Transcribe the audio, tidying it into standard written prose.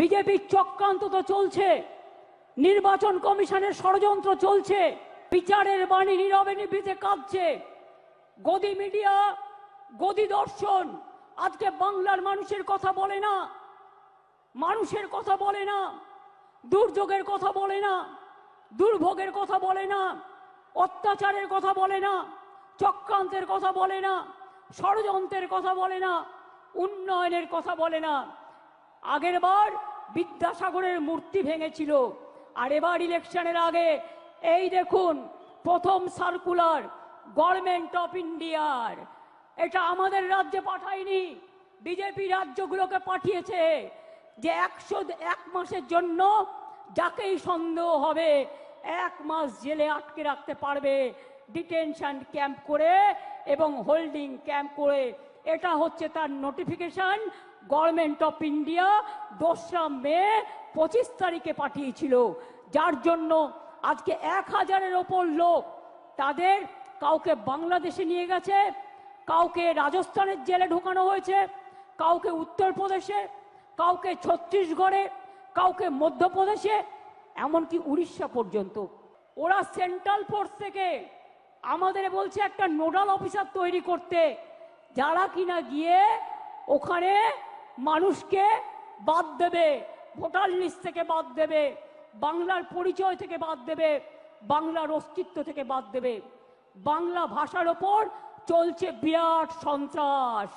বিজেপির চক্রান্ত তো চলছে, নির্বাচন কমিশনের ষড়যন্ত্র চলছে, বিচারের বাণী নীরবে নিভৃতে কাঁদছে। গদি মিডিয়া, গদি দর্শন আজকে বাংলার মানুষের কথা বলে না, মানুষের কথা বলে না, দুর্যোগের কথা বলে না, দুর্ভোগের কথা বলে না, অত্যাচারের কথা বলে না, চক্রান্তের কথা বলে না, ষড়যন্ত্রের কথা বলে না, উন্নয়নের কথা বলে না। আগের বার বিদ্যাসাগরের মূর্তি ভেঙেছিল, আর এবার ইলেকশনের আগে এই দেখুন প্রথম সার্কুলার গভর্নমেন্ট অফ ইন্ডিয়ার, এটা আমাদের রাজ্যে পাঠায়নি, বিজেপি রাজ্যগুলোকে পাঠিয়েছে, যে 101 মাসের জন্য যাকেই সন্দেহ হবে 1 মাস জেলে আটকে রাখতে পারবে, ডিটেনশন ক্যাম্প করে এবং হোল্ডিং ক্যাম্প করে। এটা হচ্ছে তার নোটিফিকেশন গভর্নমেন্ট অফ ইন্ডিয়া 2রা মে 25 তারিখে পাঠিয়েছিল, যার জন্য আজকে 1000-এর ওপর লোক, তাদের কাউকে বাংলাদেশে নিয়ে গেছে, কাউকে রাজস্থানের জেলে ঢোকানো হয়েছে, কাউকে উত্তরপ্রদেশে, কাউকে ছত্তিশগড়ে, কাউকে মধ্যপ্রদেশে, এমনকি উড়িষ্যা পর্যন্ত। ওরা সেন্ট্রাল ফোর্স থেকে আমাদের বলছে একটা নোডাল অফিসার তৈরি করতে, যারা কিনা গিয়ে ওখানে মানুষকে বাদ দেবে, ভোটার লিস্ট থেকে বাদ দেবে, বাংলার পরিচয় থেকে বাদ দেবে, বাংলার অস্তিত্ব থেকে বাদ দেবে। বাংলা ভাষার ওপর চলছে বিরাট সন্ত্রাস।